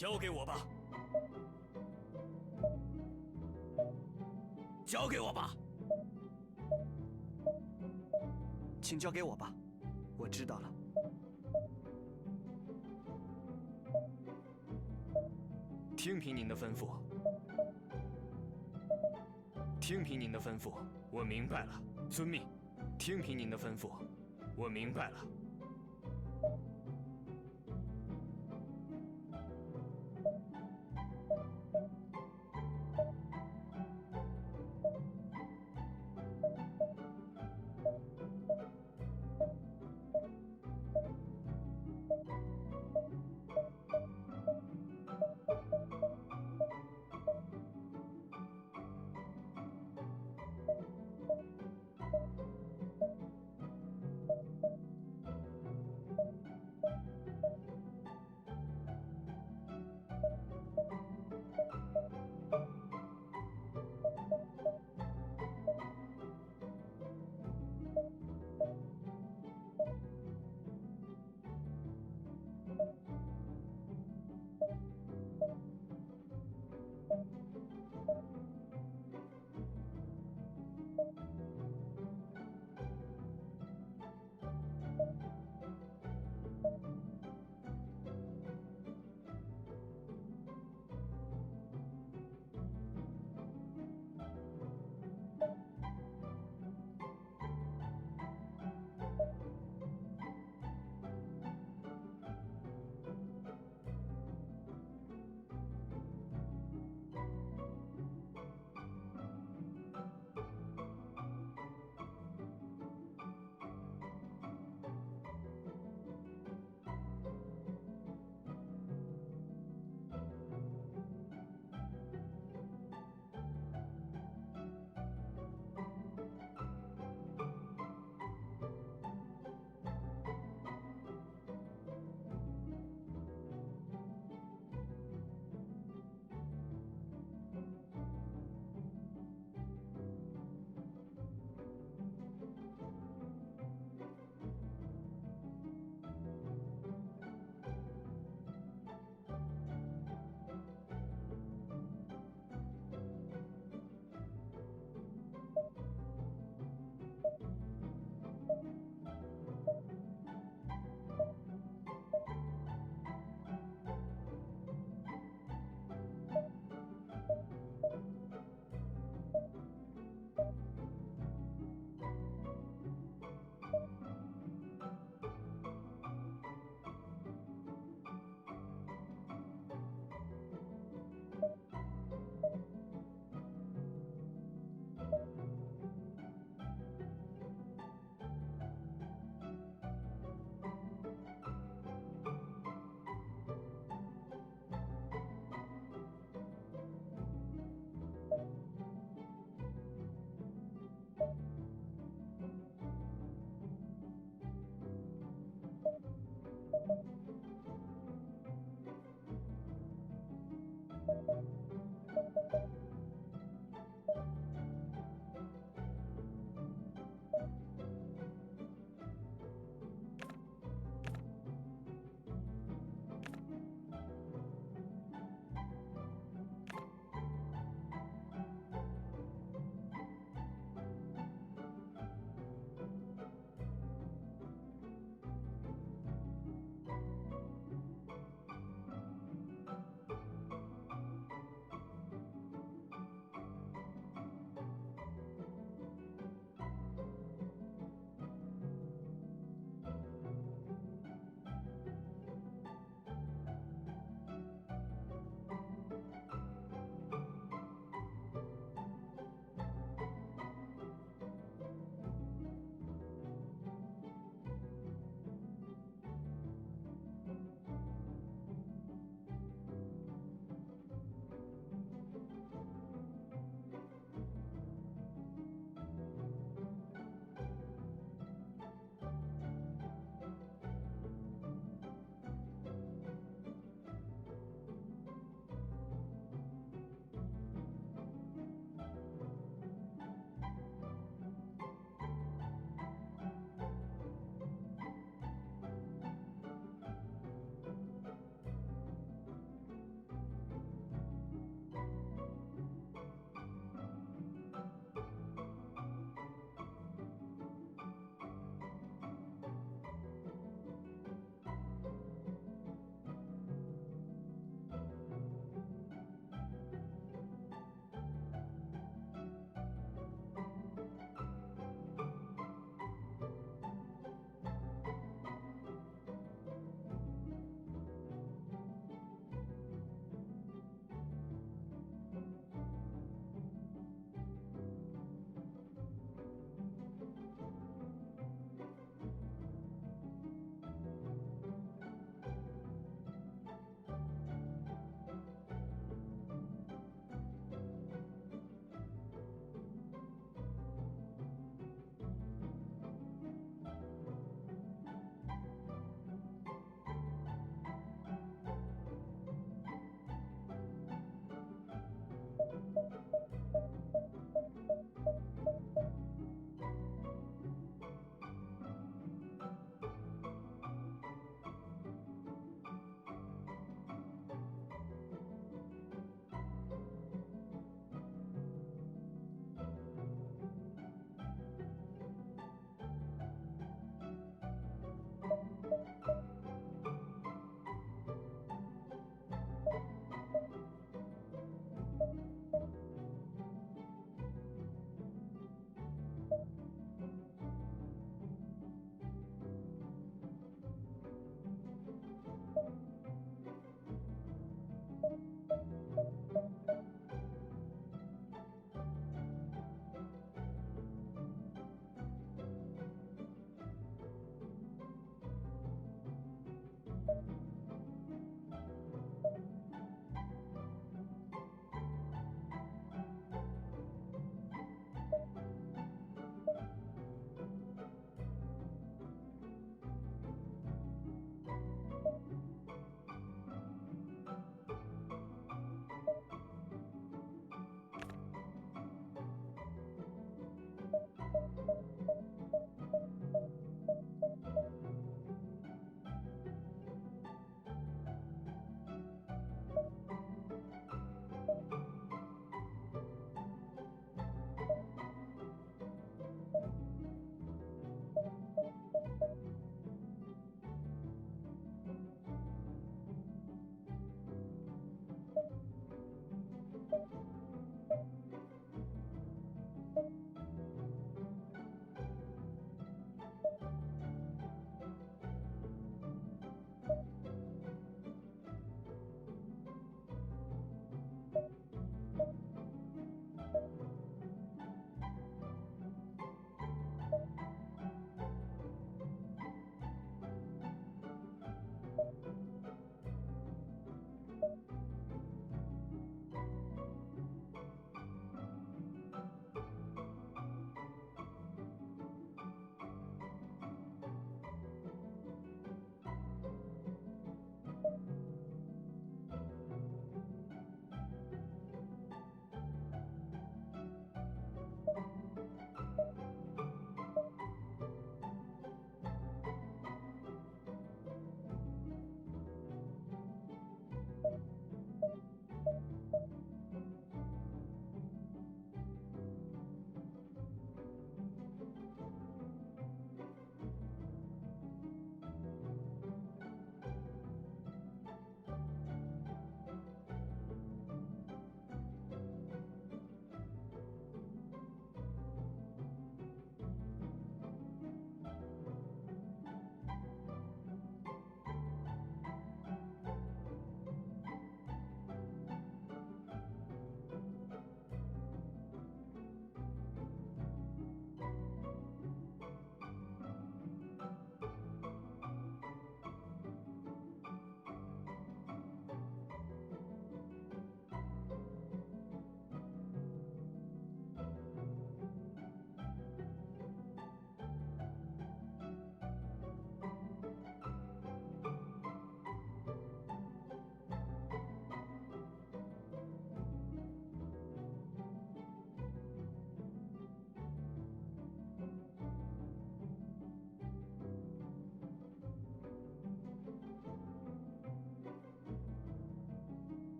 交给我吧，交给我吧，请交给我吧，我知道了。听凭您的吩咐。听凭您的吩咐，我明白了，遵命。听凭您的吩咐，我明白了。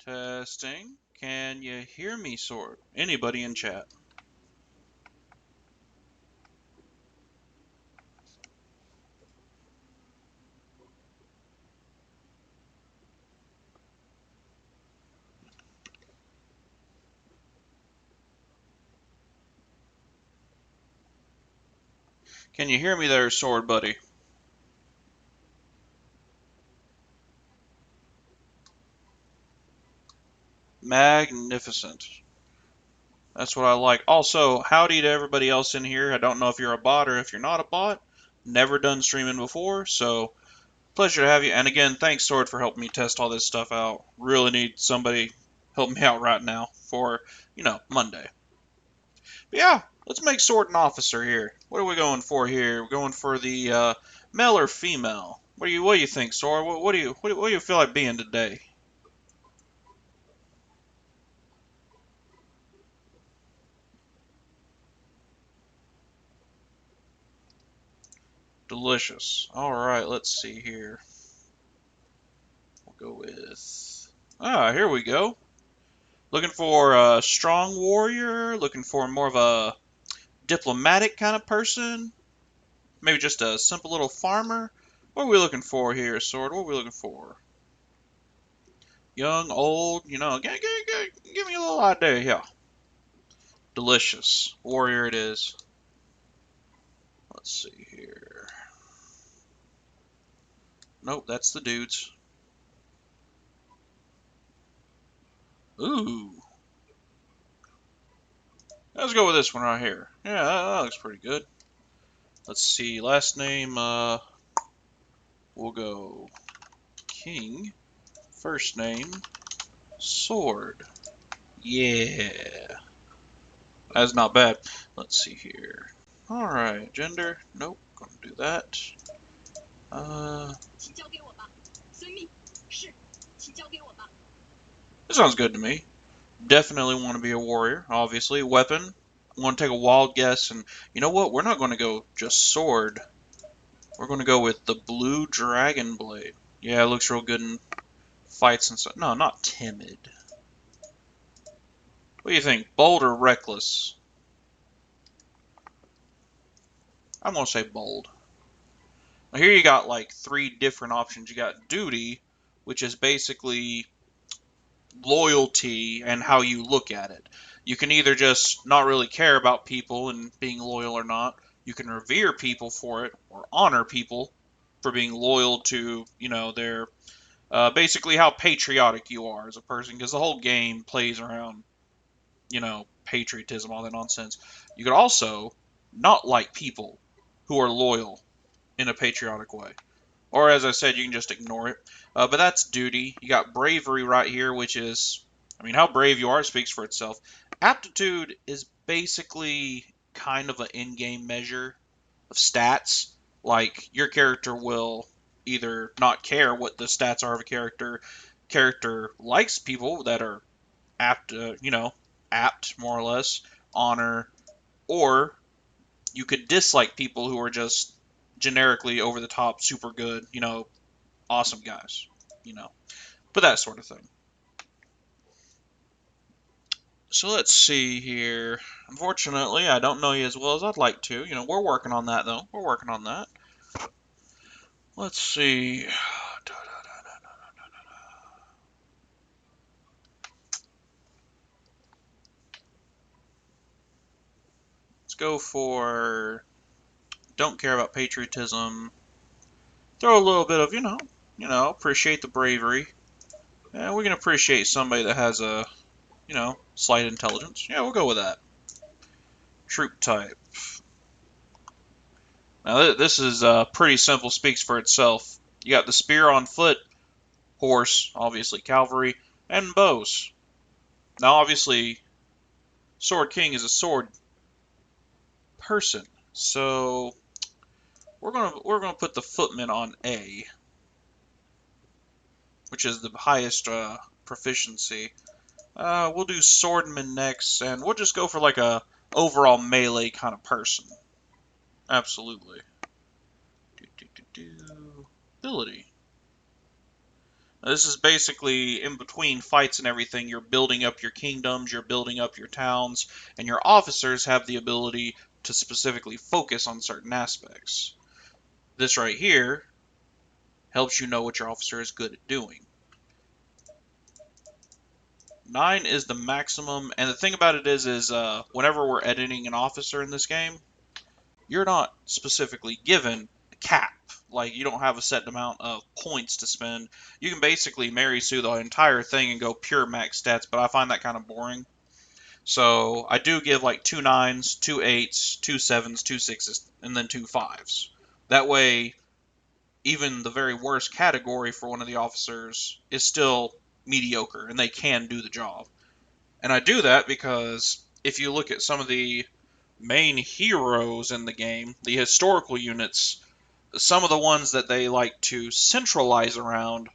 Testing. Can you hear me, Sword? Anybody in chat? Can you hear me there, Sword buddy? Magnificent. That's what I like. Also, howdy to everybody else in here. I don't know if you're a bot or if you're not a bot. Never done streaming before, so pleasure to have you. And again, thanks, Sword, for helping me test all this stuff out. Really need somebody help me out right now for, Monday. But yeah, let's make Sword an officer here. What are we going for here? We're going for the male or female? What do you think, Sword? What do you feel like being today? Delicious. All right, let's see here. We'll go with here we go. Looking for a strong warrior. Looking for more of a diplomatic kind of person. Maybe just a simple little farmer. What are we looking for here, Sword? What are we looking for? Young, old, give me a little idea. Yeah. Delicious. Warrior it is. Let's see here. Nope, that's the dudes. Ooh. Let's go with this one right here. Yeah, that looks pretty good. Let's see. Last name, we'll go King. First name, Sword. Yeah. That's not bad. Let's see here. Alright, gender. Nope, gonna do that. This sounds good to me. Definitely want to be a warrior, obviously. Weapon. I'm going to take a wild guess, and you know what? We're not going to go just sword. We're going to go with the blue dragon blade. Yeah, it looks real good in fights and stuff. No, not timid. What do you think? Bold or reckless? I'm going to say bold. Now here you got like 3 different options. You got duty, which is basically loyalty and how you look at it. You can either just not really care about people and being loyal or not. You can revere people for it or honor people for being loyal to, their basically how patriotic you are as a person, because the whole game plays around, patriotism, all that nonsense. You could also not like people who are loyal in a patriotic way. Or as I said, you can just ignore it. But that's duty. You got bravery right here, which is, how brave you are speaks for itself. Aptitude is basically kind of an in-game measure of stats. Like, your character will either not care what the stats are of a character. Character likes people that are apt, apt, more or less, honor, or you could dislike people who are just generically over the top, super good, awesome guys, but that sort of thing. So let's see here. Unfortunately, I don't know you as well as I'd like to. We're working on that, though. We're working on that. Let's see. Let's go for don't care about patriotism. Throw a little bit of, appreciate the bravery. Yeah, we can appreciate somebody that has a, slight intelligence. Yeah, we'll go with that. Troop type. Now, this is pretty simple, speaks for itself. You got the spear on foot, horse, obviously cavalry, and bows. Now, obviously, Sword King is a sword person, so we're gonna put the footman on A, which is the highest proficiency. We'll do swordman next, and we'll just go for like a overall melee kind of person. Absolutely. Ability. This is basically in between fights and everything. You're building up your kingdoms, you're building up your towns, and your officers have the ability to specifically focus on certain aspects. This right here helps you know what your officer is good at doing. 9 is the maximum, and the thing about it is whenever we're editing an officer in this game, you're not specifically given a cap. Like, you don't have a set amount of points to spend. You can basically marry Sue the entire thing and go pure max stats, but I find that kind of boring. So I do give like 2 9s, 2 8s, 2 7s, 2 6s, and then 2 5s. That way, even the very worst category for one of the officers is still mediocre, and they can do the job. And I do that because if you look at some of the main heroes in the game, the historical units, some of the ones that they like to centralize around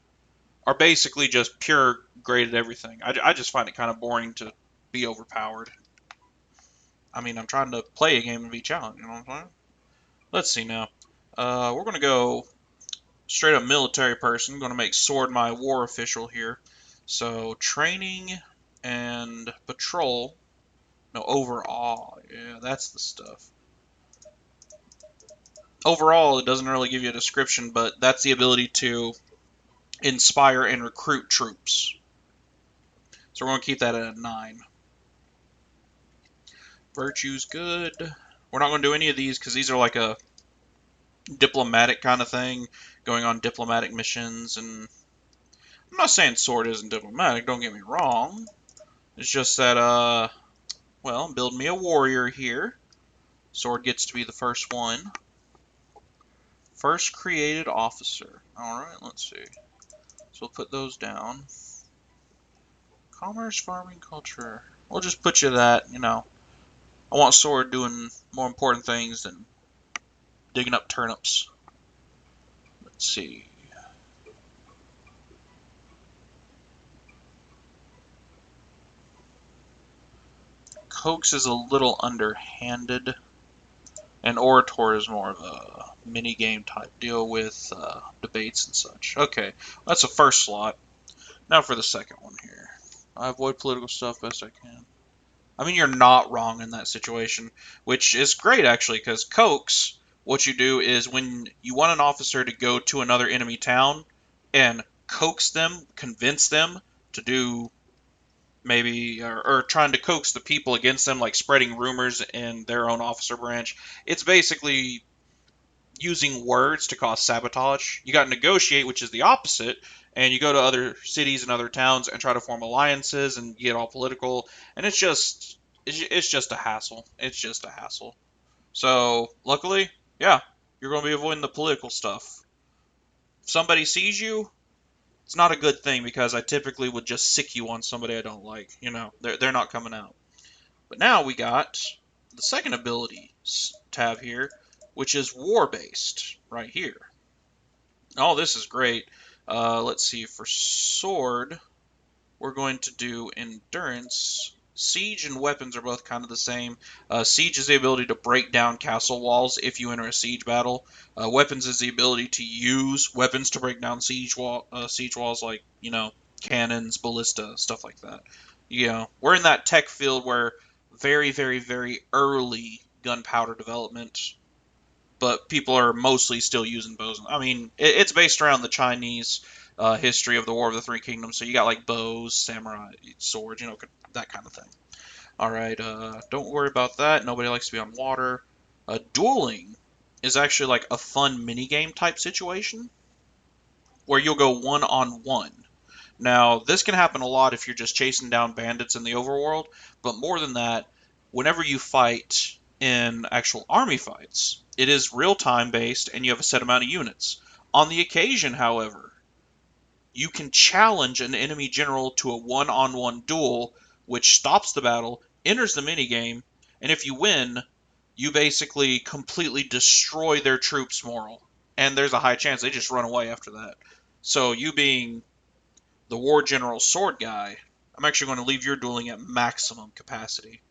are basically just pure graded everything. I just find it kind of boring to be overpowered. I mean, I'm trying to play a game and be challenged, you know what I'm saying? Let's see now. We're going to go straight up military person. Going to make sword my war official here. So training and patrol. No, overall. Yeah, that's the stuff. Overall, it doesn't really give you a description, but that's the ability to inspire and recruit troops. So we're going to keep that at a 9. Virtue's good. We're not going to do any of these because these are like a diplomatic kind of thing, going on diplomatic missions. And I'm not saying sword isn't diplomatic, don't get me wrong. It's just that, well, build me a warrior here. Sword gets to be the first one. First created officer. Alright, let's see. So we'll put those down. Commerce, farming, culture. We'll just put you that, you know. I want sword doing more important things than digging up turnips. Let's see. Coax is a little underhanded, and Orator is more of a mini-game type deal with debates and such. Okay, that's the first slot. Now for the second one here. I avoid political stuff best I can. I mean, you're not wrong in that situation, which is great, actually, because Coax, what you do is when you want an officer to go to another enemy town and coax them, convince them to do maybe, or trying to coax the people against them, like spreading rumors in their own officer branch, it's basically using words to cause sabotage. You got negotiate, which is the opposite, and you go to other cities and other towns and try to form alliances and get all political, and it's just a hassle. It's just a hassle. So luckily, yeah, you're going to be avoiding the political stuff. If somebody sees you, it's not a good thing because I typically would just sick you on somebody I don't like. You know, they're not coming out. But now we got the second ability tab here, which is war-based, right here. Oh, this is great. Let's see, for sword, we're going to do endurance. Siege and weapons are both kind of the same. Siege is the ability to break down castle walls if you enter a siege battle. Weapons is the ability to use weapons to break down siege walls, like, you know, cannons, ballista, stuff like that. You know, we're in that tech field where very, very, very early gunpowder development, but people are mostly still using bows. I mean, it's based around the Chinese history of the War of the Three Kingdoms, so you got like bows, samurai swords, you know, that kind of thing. All right, don't worry about that. Nobody likes to be on water. Dueling is actually like a fun minigame type situation where you'll go one-on-one. Now, this can happen a lot if you're just chasing down bandits in the overworld, but more than that, whenever you fight in actual army fights, it is real-time based and you have a set amount of units. On the occasion, however, you can challenge an enemy general to a one-on-one duel, which stops the battle, enters the minigame, and if you win, you basically completely destroy their troops' morale. And there's a high chance they just run away after that. So you being the War General Sword guy, I'm actually going to leave your dueling at maximum capacity.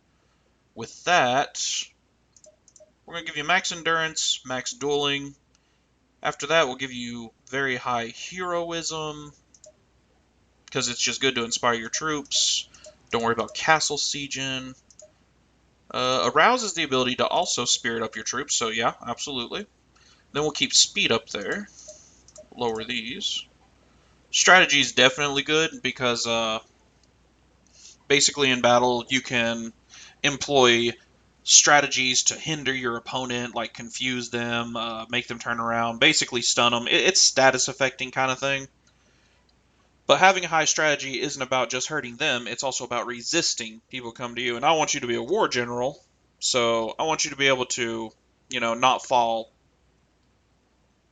With that, we're going to give you max endurance, max dueling. After that, we'll give you very high heroism. because it's just good to inspire your troops. Don't worry about castle sieging. Arouse is the ability to also spirit up your troops, so yeah, absolutely. Then we'll keep speed up there. Lower these. Strategy is definitely good because basically in battle you can employ strategies to hinder your opponent, like confuse them, make them turn around, basically stun them. It's status affecting kind of thing. But having a high strategy isn't about just hurting them, it's also about resisting people come to you. And I want you to be a war general, so I want you to be able to, not fall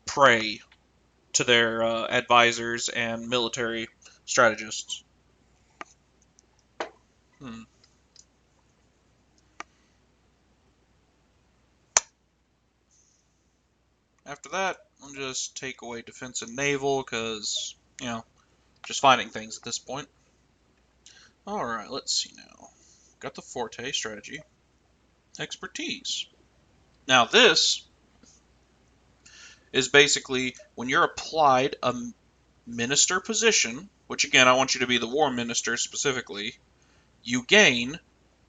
prey to their advisors and military strategists. Hmm. After that, I'll just take away defense and naval because, just finding things at this point. Alright, let's see now. Got the forte strategy. Expertise. Now this is basically when you're applied a minister position, which again I want you to be the war minister specifically, you gain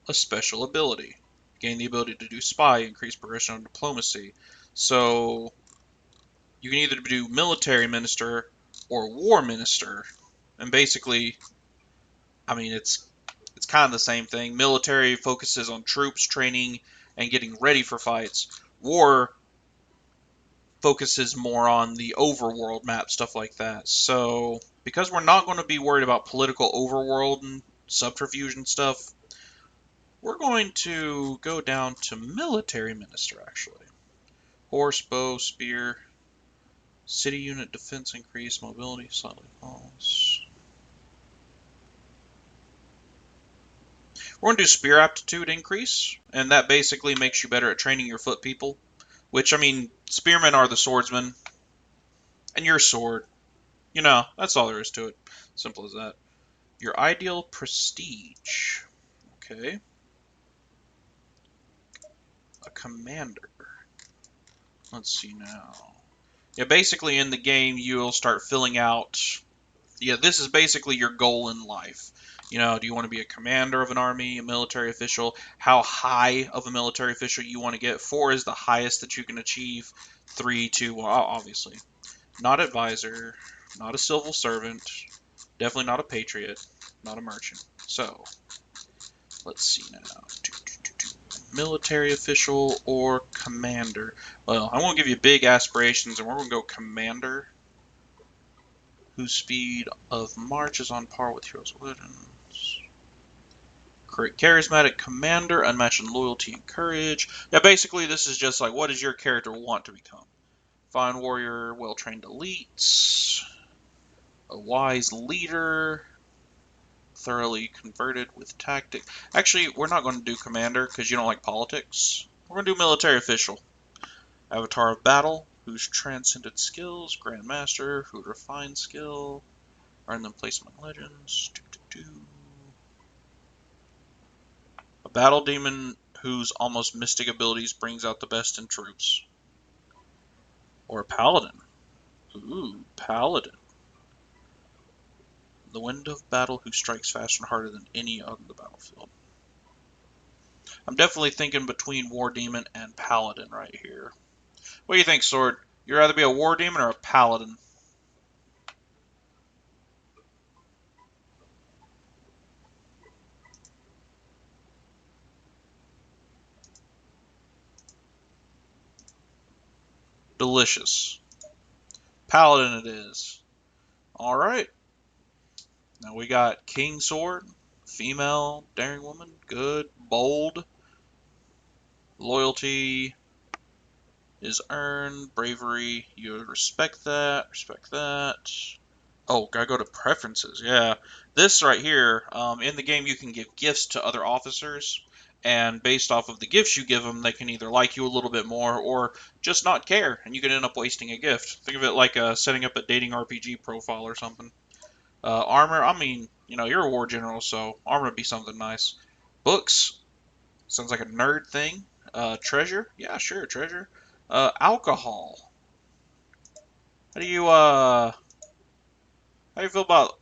a special ability. Gain the ability to do spy, increase progression on diplomacy. So you can either do military minister or war minister. And basically, I mean it's kind of the same thing. Military focuses on troops, training, and getting ready for fights. War focuses more on the overworld map, stuff like that. So, because we're not going to be worried about political overworld and subterfuge and stuff, we're going to go down to military minister, actually. Horse, bow, spear, city unit defense increase, mobility, slightly falls. We're going to do spear aptitude increase, and that basically makes you better at training your foot people. Which, I mean, spearmen are the swordsmen, and your sword. That's all there is to it. Simple as that. Your ideal prestige. Okay. A commander. Let's see now. Yeah, basically in the game you'll start filling out. Yeah, this is basically your goal in life. Do you want to be a commander of an army, a military official? How high of a military official you want to get? 4 is the highest that you can achieve. 3, 2, well, obviously. Not advisor, not a civil servant, definitely not a patriot, not a merchant. So, let's see now. Military official or commander? Well, I won't give you big aspirations, and we're going to go commander, whose speed of march is on par with heroes of legends. Charismatic commander, unmatched in loyalty and courage. Yeah, basically this is just like, what does your character want to become? Fine warrior, well-trained elites, a wise leader, thoroughly converted with tactic. Actually, we're not going to do commander because you don't like politics. We're going to do military official. Avatar of battle, whose transcended skills, grandmaster, who refined skill, earn them place among legends. A battle demon whose almost mystic abilities brings out the best in troops. Or a paladin. Ooh, paladin. The wind of battle who strikes faster and harder than any on the battlefield. I'm definitely thinking between War Demon and Paladin right here. What do you think, Sword? You'd rather be a War Demon or a Paladin? Delicious. Paladin it is. Alright. Now we got King Sword, female, daring woman, good, bold, loyalty is earned, bravery, you respect that, respect that. Oh, gotta go to preferences. Yeah, this right here, in the game, you can give gifts to other officers, and based off of the gifts you give them, they can either like you a little bit more or just not care, and you can end up wasting a gift. Think of it like setting up a dating RPG profile or something. Armor, I mean, you're a war general, so armor would be something nice. Books, sounds like a nerd thing. Treasure, yeah, sure, treasure. Alcohol. How do you feel about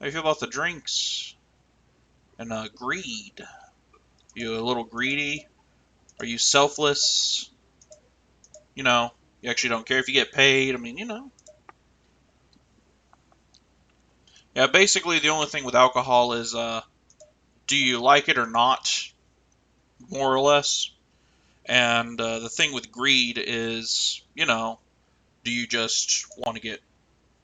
How do you feel about the drinks? And greed. You a little greedy? Are you selfless? You know, you actually don't care if you get paid. I mean, you know. Yeah, basically the only thing with alcohol is, do you like it or not? More or less. And the thing with greed is, you know, do you just want to get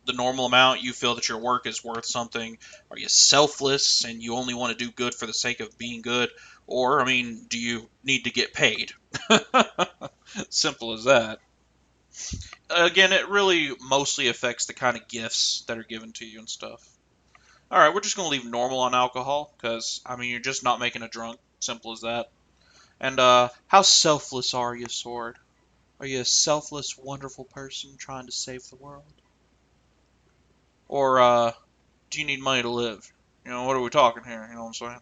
the normal amount? You feel that your work is worth something? Are you selfless and you only want to do good for the sake of being good? Or, I mean, do you need to get paid? Simple as that. Again, it really mostly affects the kind of gifts that are given to you and stuff. Alright, we're just going to leave normal on alcohol, because, I mean, you're just not making a drunk. Simple as that. And, how selfless are you, Sword? Are you a selfless, wonderful person trying to save the world? Or, do you need money to live? You know, what are we talking here? You know what I'm saying?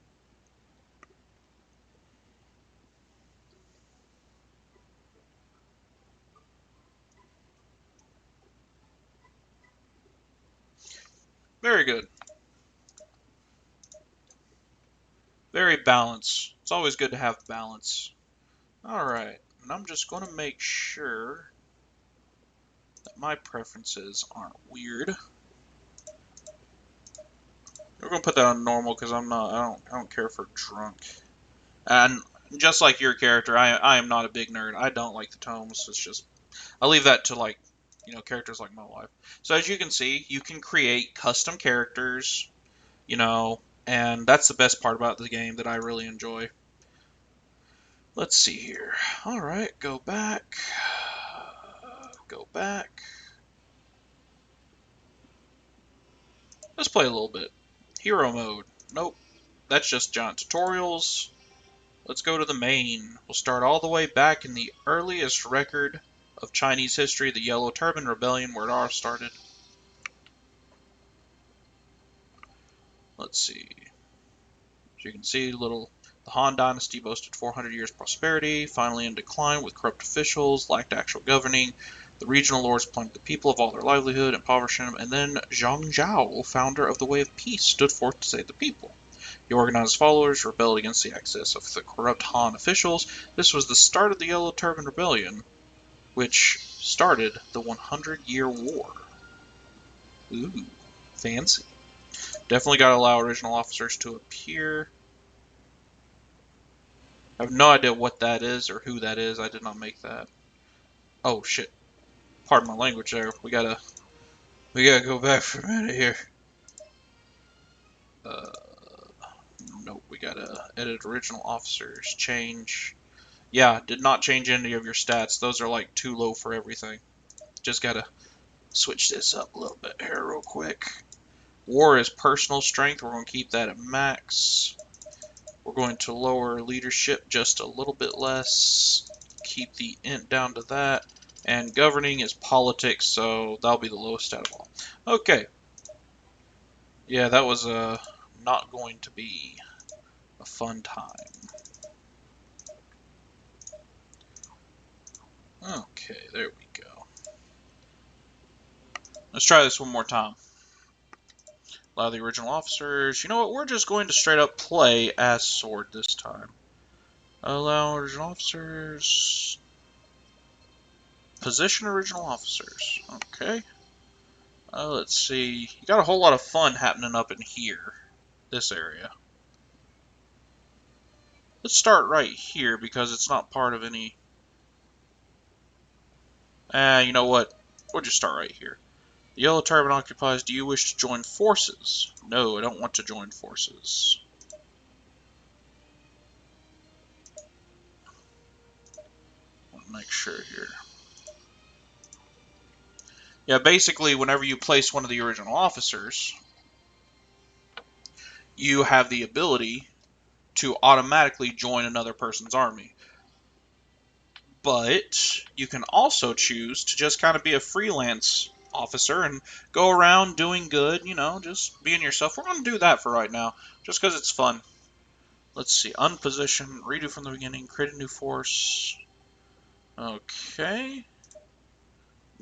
Very good. Very balanced. It's always good to have balance. Alright, and I'm just going to make sure that my preferences aren't weird. We're going to put that on normal because I don't care for drunk. And just like your character, I am not a big nerd. I don't like the tomes. It's just, I leave that to, like, you know, characters like my wife. So as you can see, you can create custom characters, you know, and that's the best part about the game that I really enjoy. Let's see here. Alright, go back. Go back. Let's play a little bit. Hero mode. Nope. That's just giant tutorials. Let's go to the main. We'll start all the way back in the earliest record of Chinese history, the Yellow Turban Rebellion, where it all started. Let's see. As you can see, the Han Dynasty boasted 400 years prosperity, finally in decline with corrupt officials, lacked actual governing. The regional lords plundered the people of all their livelihood, impoverishing them, and then Zhang Zhao, founder of the Way of Peace, stood forth to save the people. He organized followers, rebelled against the excess of the corrupt Han officials. This was the start of the Yellow Turban Rebellion, which started the 100-Year War. Ooh, fancy. Definitely got to allow original officers to appear. I have no idea what that is or who that is. I did not make that. Oh shit. Pardon my language there. We gotta go back for a minute here. Uh, nope. We gotta edit original officers. Change. Yeah, did not change any of your stats. Those are like too low for everything. Just gotta switch this up a little bit here real quick. War is personal strength. We're going to keep that at max. We're going to lower leadership just a little bit less. Keep the int down to that. And governing is politics, so that'll be the lowest out of all. Okay. Yeah, that was not going to be a fun time. Okay, there we go. Let's try this one more time. Allow the original officers. You know what? We're just going to straight up play as Sword this time. Allow original officers. Position original officers. Okay. Let's see. You got a whole lot of fun happening up in here. This area. Let's start right here because it's not part of any... you know what? We'll just start right here. The Yellow Turban occupies. Do you wish to join forces? No, I don't want to join forces. I want to make sure here. Yeah, basically, whenever you place one of the original officers, you have the ability to automatically join another person's army. But you can also choose to just kind of be a freelance officer and go around doing good, you know, just being yourself. We're going to do that for right now, just because it's fun. Let's see, unposition, redo from the beginning, create a new force. Okay.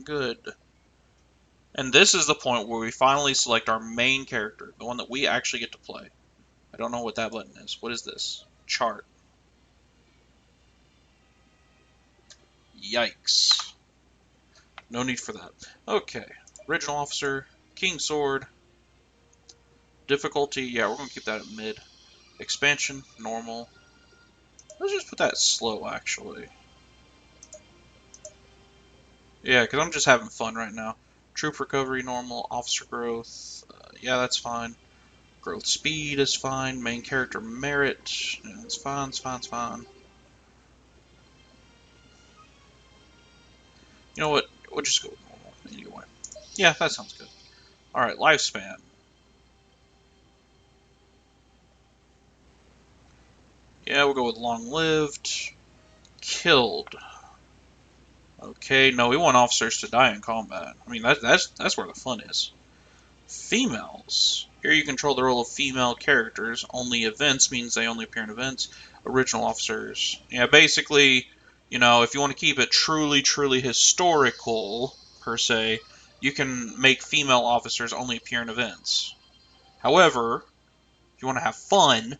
Good. And this is the point where we finally select our main character, the one that we actually get to play. I don't know what that button is. What is this? Chart. Yikes. No need for that. Okay. Original officer, King Sword. Difficulty, yeah, we're going to keep that at mid. Expansion, normal. Let's just put that slow, actually. Yeah, because I'm just having fun right now. Troop recovery, normal. Officer growth, yeah, that's fine. Growth speed is fine. Main character merit, yeah, it's fine, it's fine, it's fine. You know what? We'll just go with normal anyway. Yeah, that sounds good. Alright, lifespan. Yeah, we'll go with long-lived. Killed. Okay, no, we want officers to die in combat. I mean, that's where the fun is. Females. Here you control the role of female characters. Only events means they only appear in events. Original officers. Yeah, basically, you know, if you want to keep it truly historical, per se, you can make female officers only appear in events. However, if you want to have fun,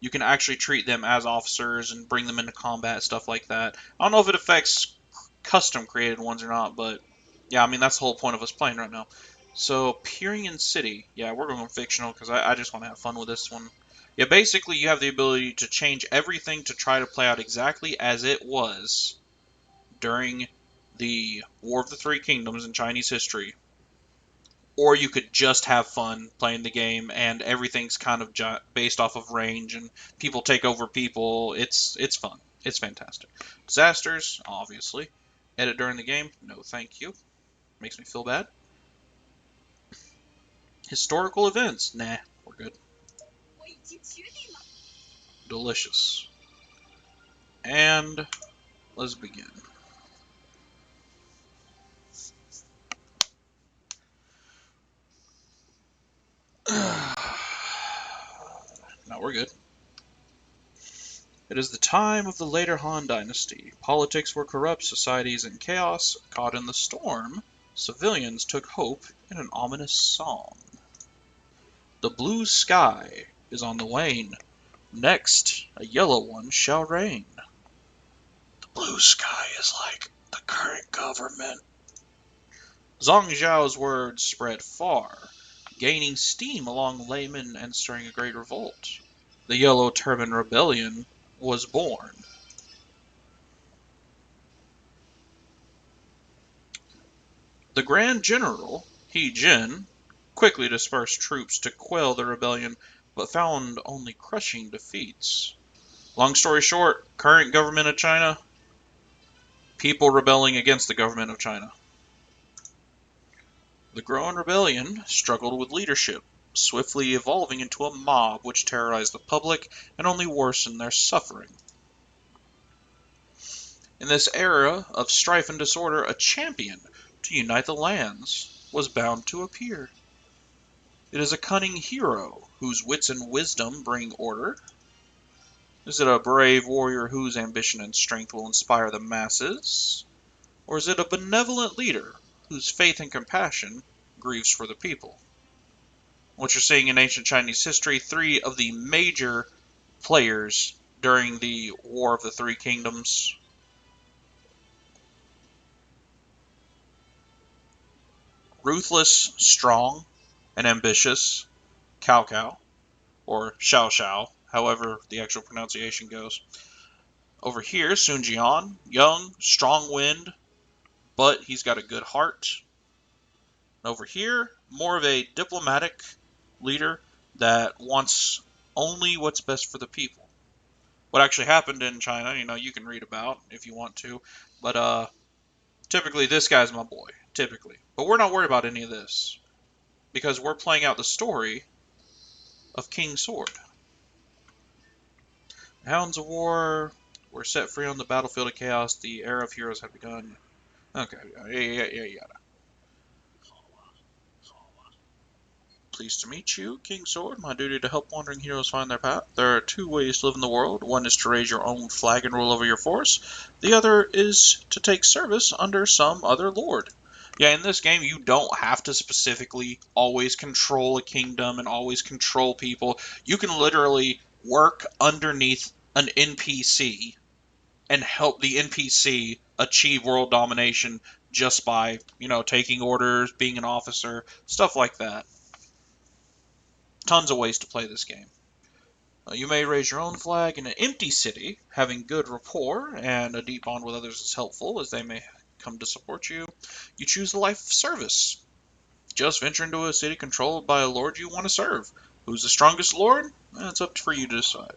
you can actually treat them as officers and bring them into combat, stuff like that. I don't know if it affects custom created ones or not, but yeah, I mean, that's the whole point of us playing right now. So, Pyrian City. Yeah, we're going fictional because I just want to have fun with this one. Yeah, basically, you have the ability to change everything to try to play out exactly as it was during the War of the Three Kingdoms in Chinese history. Or you could just have fun playing the game, and everything's kind of based off of range, and people take over people. It's fun. It's fantastic. Disasters, obviously. Edit during the game? No, thank you. Makes me feel bad. Historical events? Nah, we're good. Delicious. And let's begin. Now we're good. It is the time of the later Han Dynasty. Politics were corrupt, societies in chaos. Caught in the storm, civilians took hope in an ominous song. The blue sky is on the wane. Next, a yellow one shall reign. The blue sky is like the current government. Zhang Zhao's words spread far, gaining steam among laymen and stirring a great revolt. The Yellow Turban Rebellion was born. The Grand General, He Jin, quickly dispersed troops to quell the rebellion, but found only crushing defeats. Long story short, current government of China, people rebelling against the government of China. The growing rebellion struggled with leadership, swiftly evolving into a mob which terrorized the public and only worsened their suffering. In this era of strife and disorder, a champion to unite the lands was bound to appear. It is a cunning hero whose wits and wisdom bring order. Is it a brave warrior whose ambition and strength will inspire the masses? Or is it a benevolent leader whose faith and compassion grieves for the people? What you're seeing in ancient Chinese history, three of the major players during the War of the Three Kingdoms. Ruthless, strong, and ambitious, Cao Cao, or Xiao Xiao, however the actual pronunciation goes. Over here, Sun Jian, young, strong-willed, but he's got a good heart. And over here, more of a diplomatic leader that wants only what's best for the people. What actually happened in China, you know, you can read about if you want to, but typically this guy's my boy, typically. But we're not worried about any of this, because we're playing out the story of King Sword. Hounds of War were set free on the battlefield of chaos. The era of heroes had begun. Okay, yeah. Pleased to meet you, King Sword. My duty to help wandering heroes find their path. There are two ways to live in the world. One is to raise your own flag and rule over your force. The other is to take service under some other lord. Yeah, in this game, you don't have to specifically always control a kingdom and always control people. You can literally work underneath an NPC and help the NPC achieve world domination just by, taking orders, being an officer, stuff like that. Tons of ways to play this game. You may raise your own flag in an empty city. Having good rapport and a deep bond with others is helpful, as they may come to support you. You choose the life of service. Just venture into a city controlled by a lord you want to serve. Who's the strongest lord? That's up for you to decide.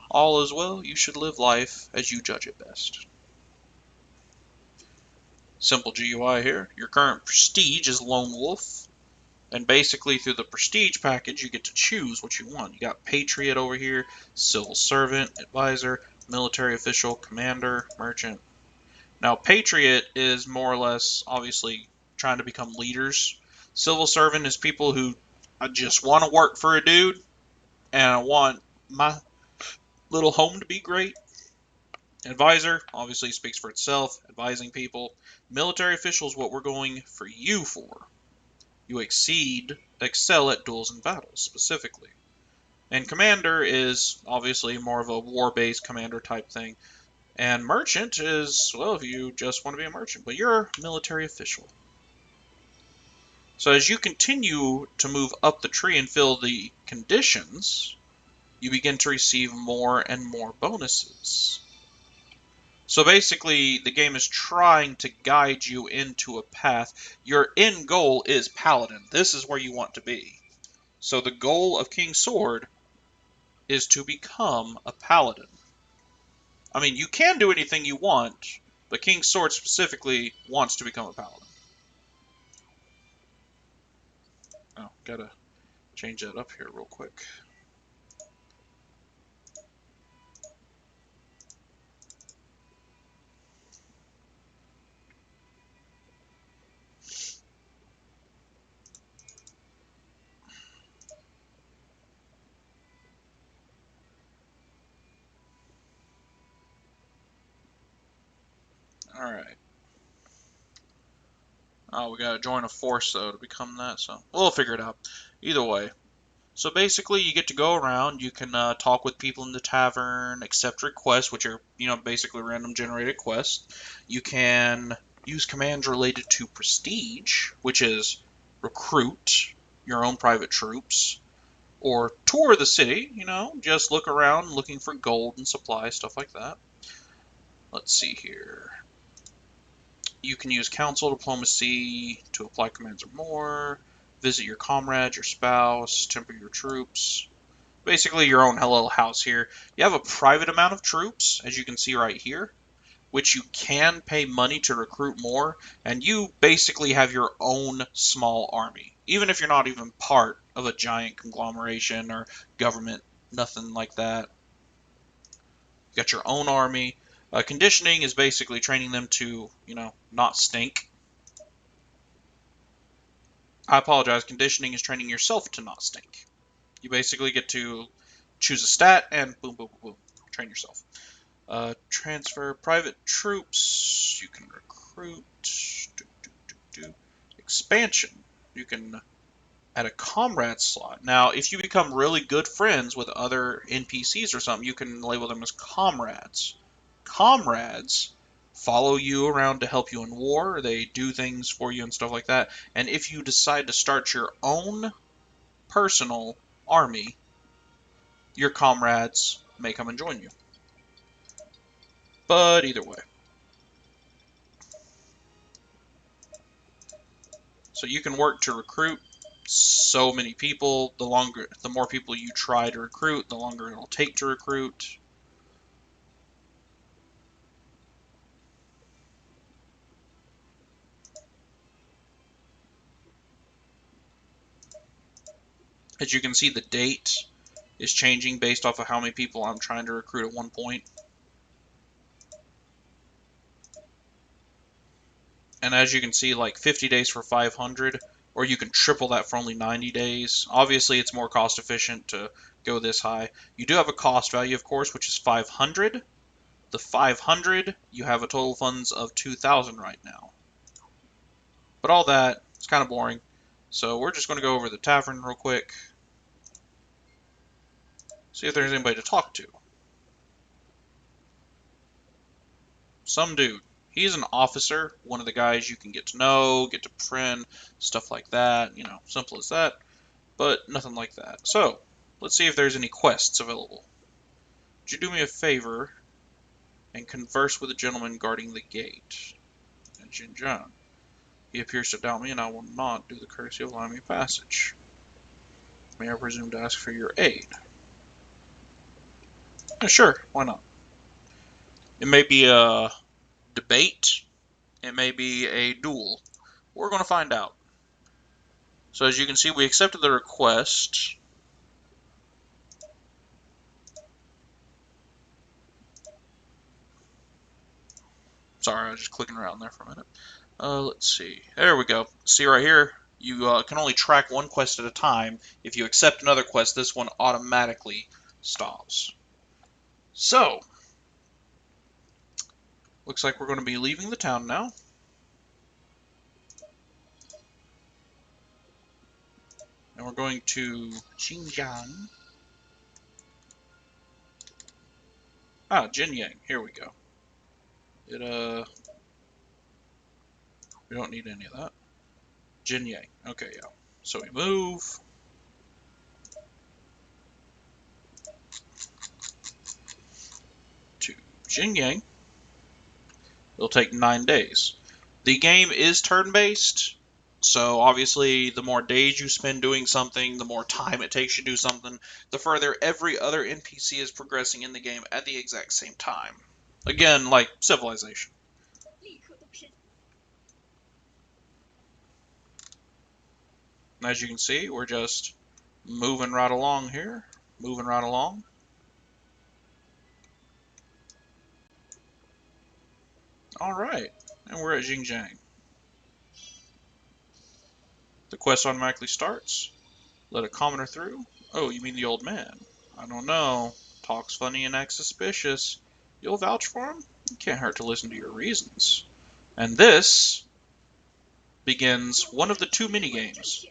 All is well, you should live life as you judge it best. Simple GUI here. Your current prestige is Lone Wolf. And basically through the prestige package, you get to choose what you want. You got Patriot over here, Civil Servant, Advisor, Military Official, Commander, Merchant. Now, Patriot is more or less, obviously, trying to become leaders. Civil Servant is people who I just want to work for a dude, and I want my little home to be great. Advisor, obviously, speaks for itself, advising people. Military Official is what we're going for you for. You excel at duels and battles, specifically. And Commander is obviously more of a war-based commander type thing. And Merchant is, well, if you just want to be a merchant, but you're a military official. So as you continue to move up the tree and fill the conditions, you begin to receive more and more bonuses. So basically, the game is trying to guide you into a path. Your end goal is Paladin. This is where you want to be. So the goal of King Sword is to become a Paladin. I mean, you can do anything you want, but King Sword specifically wants to become a Paladin. Oh, gotta change that up here real quick. Alright. Oh, we gotta join a force, though, to become that, so we'll figure it out. Either way. So basically, you get to go around, you can talk with people in the tavern, accept requests, which are, basically random generated quests. You can use commands related to prestige, which is recruit your own private troops, or tour the city, just look around looking for gold and supplies, stuff like that. Let's see here. You can use council diplomacy to apply commands or more, visit your comrade, your spouse, temper your troops. Basically your own little house here. You have a private amount of troops, as you can see right here, which you can pay money to recruit more, and you basically have your own small army. Even if you're not even part of a giant conglomeration or government, nothing like that. You got your own army. Conditioning is basically training them to, not stink. I apologize. Conditioning is training yourself to not stink. You basically get to choose a stat and boom, boom, boom, boom, train yourself. Transfer private troops. You can recruit. Expansion. You can add a comrade slot. Now, if you become really good friends with other NPCs or something, you can label them as comrades. Comrades follow you around to help you in war. They do things for you and stuff like that. And if you decide to start your own personal army, your comrades may come and join you. But either way. So you can work to recruit so many people. The more people you try to recruit, the longer it'll take to recruit. As you can see, the date is changing based off of how many people I'm trying to recruit at one point. And as you can see, like 50 days for 500, or you can triple that for only 90 days. Obviously, it's more cost efficient to go this high. You do have a cost value, of course, which is 500. The 500, you have a total funds of 2,000 right now. But all that, it's kind of boring. So we're just going to go over the tavern real quick. See if there's anybody to talk to. Some dude. He's an officer, one of the guys you can get to know, get to befriend, stuff like that. You know, simple as that. But nothing like that. So, let's see if there's any quests available. Would you do me a favor and converse with the gentleman guarding the gate? And Jinjan. He appears to doubt me, and I will not do the courtesy of allowing me passage. May I presume to ask for your aid? Sure, why not? It may be a debate. It may be a duel. We're going to find out. So as you can see, we accepted the request. Sorry, I was just clicking around there for a minute. Let's see. There we go. See right here, you can only track one quest at a time. If you accept another quest, this one automatically stops. So, looks like we're going to be leaving the town now. And we're going to Xinjiang. Ah, Jinyang. Here we go. We don't need any of that. Jinyang. Okay, yeah. So we move. To Jinyang. It'll take 9 days. The game is turn-based, so obviously the more days you spend doing something, the more time it takes you to do something, the further every other NPC is progressing in the game at the exact same time. Again, like Civilization. As you can see, we're just moving right along here. Moving right along. Alright, and we're at Xinjiang. The quest automatically starts. Let a commoner through. Oh, you mean the old man? I don't know. Talks funny and acts suspicious. You'll vouch for him? It can't hurt to listen to your reasons. And this begins one of the two minigames.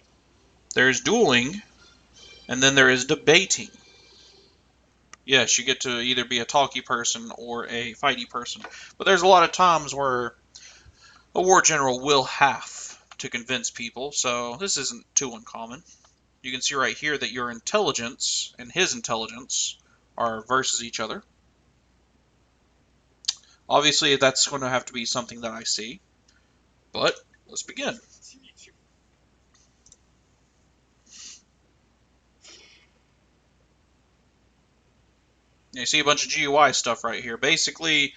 There's dueling, and then there is debating. Yes, you get to either be a talky person or a fighty person. But there's a lot of times where a war general will have to convince people, so this isn't too uncommon. You can see right here that your intelligence and his intelligence are versus each other. Obviously, that's going to have to be something that I see. But let's begin. You see a bunch of GUI stuff right here. Basically,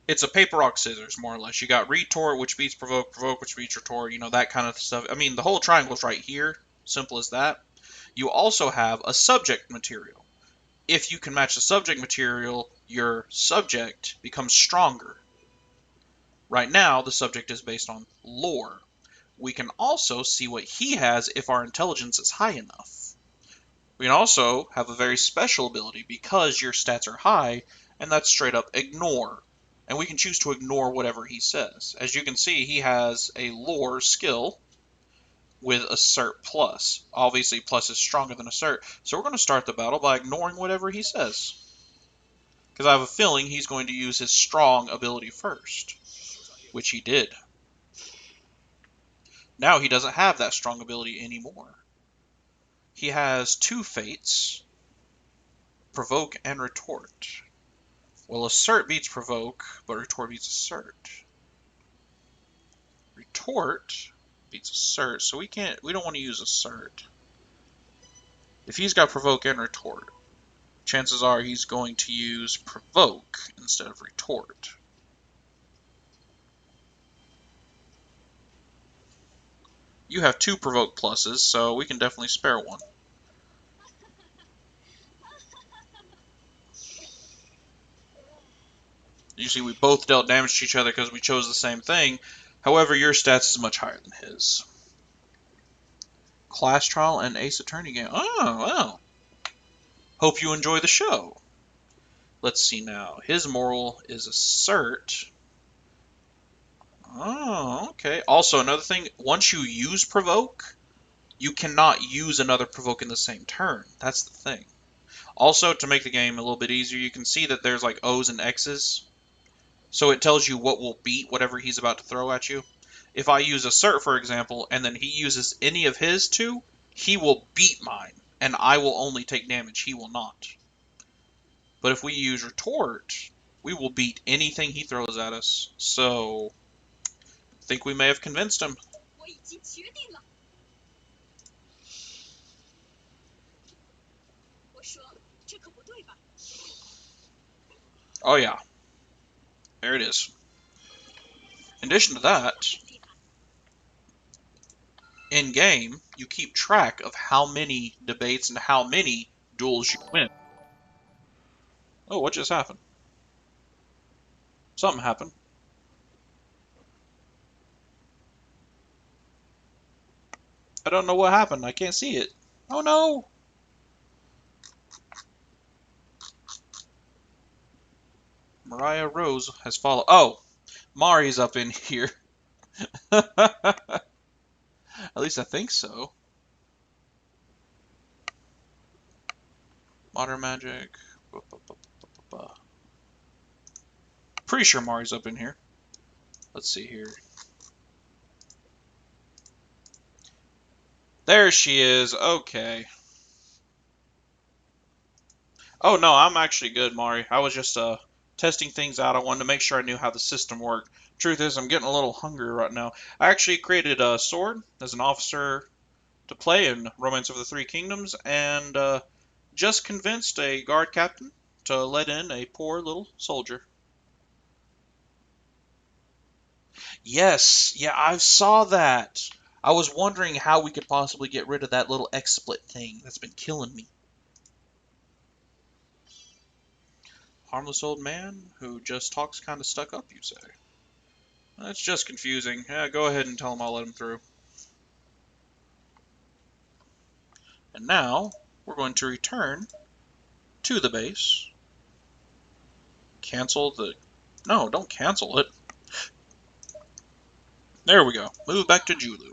it's a paper, rock, scissors, more or less. You got retort, which beats provoke, provoke, which beats retort, you know, that kind of stuff. I mean, the whole triangle's right here. Simple as that. You also have a subject material. If you can match the subject material, your subject becomes stronger. Right now, the subject is based on lore. We can also see what he has if our intelligence is high enough. We can also have a very special ability because your stats are high, and that's straight up ignore. And we can choose to ignore whatever he says. As you can see, he has a lore skill with assert plus. Obviously, plus is stronger than assert. So we're going to start the battle by ignoring whatever he says. Because I have a feeling he's going to use his strong ability first. Which he did. Now he doesn't have that strong ability anymore. He has two fates, provoke and retort. Well, assert beats provoke, but retort beats assert. Retort beats assert, so we don't want to use assert. If he's got provoke and retort, chances are he's going to use provoke instead of retort. You have two provoke pluses, so we can definitely spare one. You see, we both dealt damage to each other because we chose the same thing. However, your stats is much higher than his. Class Trial and Ace Attorney game. Oh, well. Hope you enjoy the show. Let's see now. His moral is assert. Oh, okay. Also, another thing, once you use provoke, you cannot use another provoke in the same turn. That's the thing. Also, to make the game a little bit easier, you can see that there's like O's and X's. So it tells you what will beat whatever he's about to throw at you. If I use assert, for example, and then he uses any of his two, he will beat mine, and I will only take damage. He will not. But if we use retort, we will beat anything he throws at us. So, I think we may have convinced him. Oh yeah, there it is. In addition to that, in game, you keep track of how many debates and how many duels you win. Oh, what just happened? Something happened. I don't know what happened. I can't see it. Oh no! Mariah Rose has followed. Oh, Mari's up in here. At least I think so. Modern Magic. Pretty sure Mari's up in here. Let's see here. There she is. Okay. Oh no, I'm actually good, Mari. I was just testing things out. I wanted to make sure I knew how the system worked. Truth is, I'm getting a little hungry right now. I actually created a sword as an officer to play in Romance of the Three Kingdoms, and just convinced a guard captain to let in a poor little soldier. Yes, yeah, I saw that. I was wondering how we could possibly get rid of that little XSplit thing that's been killing me. Harmless old man who just talks kind of stuck up, you say? That's just confusing. Yeah, go ahead and tell him I'll let him through. And now, we're going to return to the base. Cancel the... No, don't cancel it. There we go. Move back to Julu.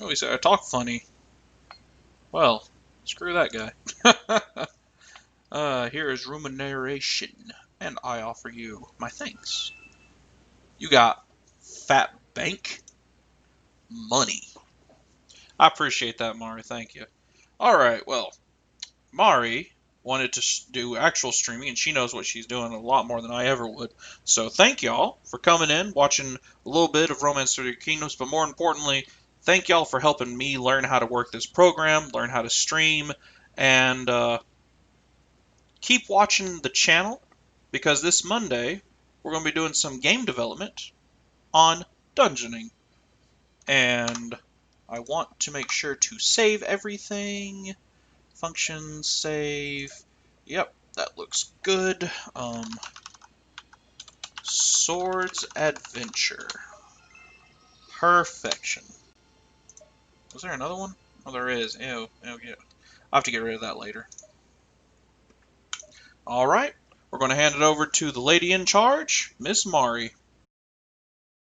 Oh, he said I talk funny. Well, screw that guy. Here is remuneration, and I offer you my thanks. You got fat bank money. I appreciate that, Mari. Thank you. All right, well, Mari wanted to do actual streaming, and she knows what she's doing a lot more than I ever would. So thank y'all for coming in, watching a little bit of Romance of the Kingdoms, but more importantly, thank y'all for helping me learn how to work this program, learn how to stream, and keep watching the channel, because this Monday we're going to be doing some game development on dungeoning. And I want to make sure to save everything. Functions, save. Yep, that looks good. Swords Adventure. Perfection. Was there another one? Oh, there is. Ew, ew, yeah. I'll have to get rid of that later. Alright, we're going to hand it over to the lady in charge, Miss Mari.